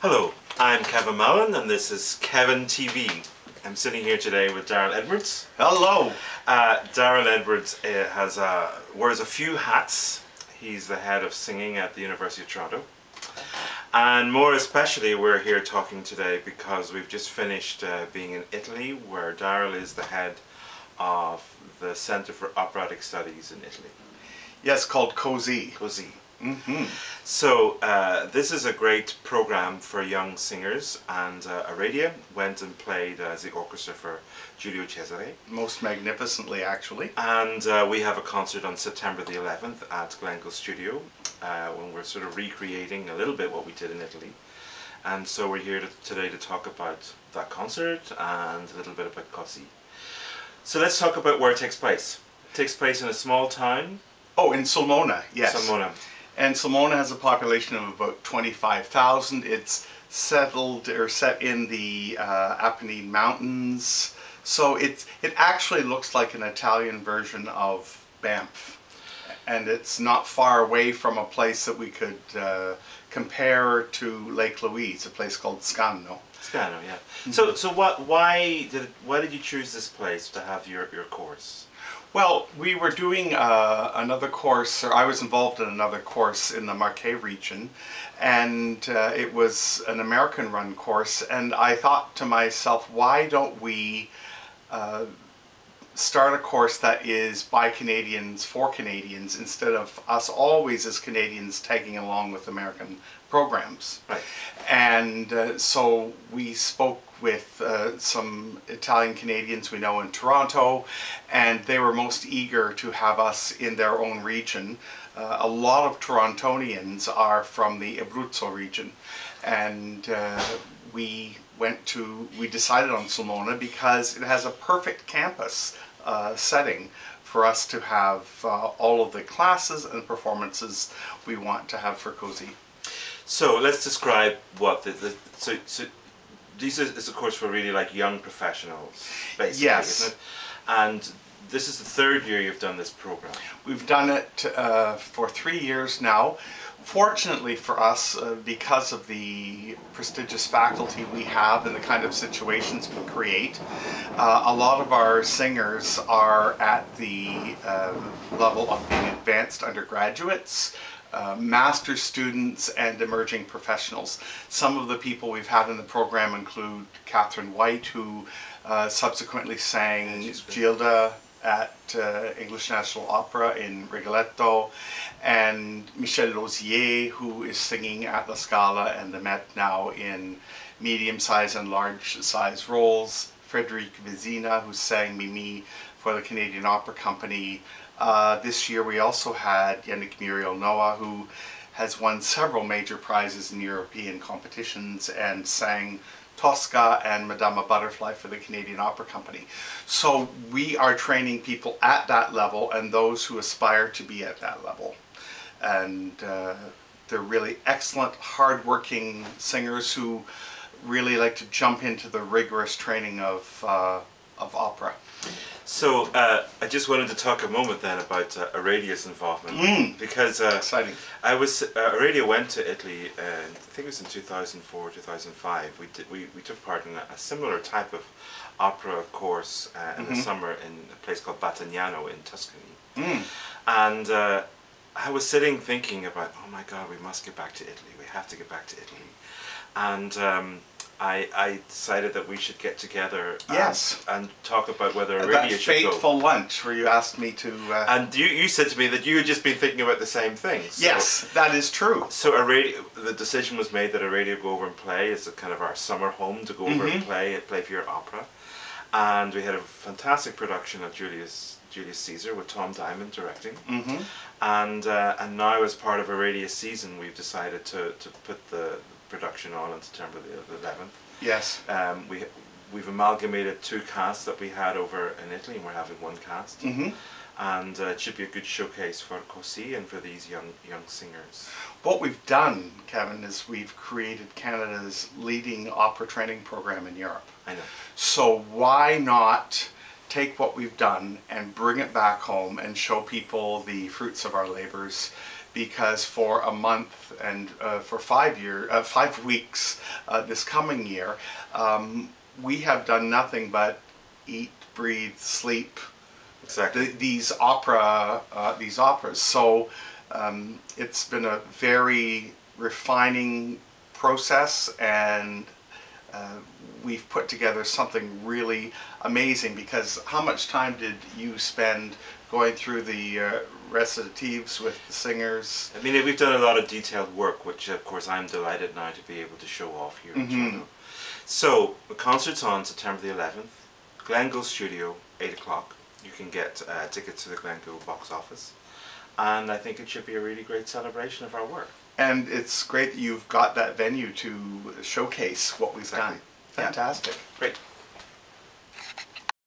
Hello, I'm Kevin Mallon and this is Kevin TV. I'm sitting here today with Darryl Edwards. Hello. Darryl Edwards wears a few hats. He's the head of singing at the University of Toronto. And more especially we're here talking today because we've just finished being in Italy, where Darryl is the head of the Centre for Operatic Studies in Italy. Yes, called COSI. COSI. Mm-hmm. So this is a great program for young singers, and Aradia went and played as the orchestra for Giulio, Cesare. Most magnificently, actually. And we have a concert on September the 11th at Glenn Gould Studio, when we're sort of recreating a little bit what we did in Italy. And so we're here today to talk about that concert and a little bit about COSI. So let's talk about where it takes place. It takes place in a small town. Oh, in Sulmona, yes. Sulmona. And Sulmona has a population of about 25,000. It's set in the Apennine Mountains. So it actually looks like an Italian version of Banff. And it's not far away from a place that we could compare to Lake Louise, a place called Scano. Scano, yeah. Mm-hmm. So why did you choose this place to have your course? Well, we were doing another course, or I was involved in another course in the Marche region, and it was an American-run course, and I thought to myself, why don't we start a course that is by Canadians for Canadians instead of us always as Canadians tagging along with American programs. Right. And so we spoke with some Italian Canadians we know in Toronto, and they were most eager to have us in their own region. A lot of Torontonians are from the Abruzzo region, and we decided on Sulmona because it has a perfect campus setting for us to have all of the classes and performances we want to have for COSI. So let's describe what so this is of course for really like young professionals, basically, yes. Isn't it? And this is the third year you've done this program. We've done it for 3 years now. Fortunately for us, because of the prestigious faculty we have and the kind of situations we create, a lot of our singers are at the level of being advanced undergraduates, master's students, and emerging professionals. Some of the people we've had in the program include Catherine White, who subsequently sang Giulio at English National Opera in Rigoletto, and Michel Lausier, who is singing at La Scala and the Met now in medium-sized and large-sized roles, Frédéric Vézina, who sang Mimi for the Canadian Opera Company. This year we also had Yannick Muriel Noah, who has won several major prizes in European competitions and sang Tosca and Madama Butterfly for the Canadian Opera Company. So we are training people at that level and those who aspire to be at that level. And they're really excellent, hard-working singers who really like to jump into the rigorous training of opera. So I just wanted to talk a moment then about Aradia's involvement, because exciting. Aradia went to Italy, I think it was in 2004, 2005. We took part in a similar type of opera course in the summer in a place called Battagnano in Tuscany. And I was sitting thinking about, oh my God, we must get back to Italy. We have to get back to Italy. And I decided that we should get together and talk about whether Aradia should go. That fateful lunch where you asked me to... And you said to me that you had just been thinking about the same thing. So, yes, that is true. So the decision was made that Aradia go over and play. It's a kind of our summer home to go over and play for your opera. And we had a fantastic production of Julius Caesar with Tom Diamond directing. And now as part of Aradia's season, we've decided to put the production on September the 11th. Yes. We've amalgamated two casts that we had over in Italy, and we're having one cast. And it should be a good showcase for COSI and for these young singers. What we've done, Kevin, is we've created Canada's leading opera training program in Europe. I know. So why not take what we've done and bring it back home and show people the fruits of our labors because for a month and for 5 weeks this coming year, we have done nothing but eat, breathe, sleep. Exactly. These operas. So it's been a very refining process, and we've put together something really amazing. Because how much time did you spend going through the recitatives with the singers? I mean, we've done a lot of detailed work, which of course I'm delighted now to be able to show off here in Toronto. So the concert's on September the 11th, Glenn Gould Studio, 8 o'clock. You can get tickets to the Glenn Gould box office, and I think it should be a really great celebration of our work. And it's great that you've got that venue to showcase what we've done. Fantastic. Yeah. Great.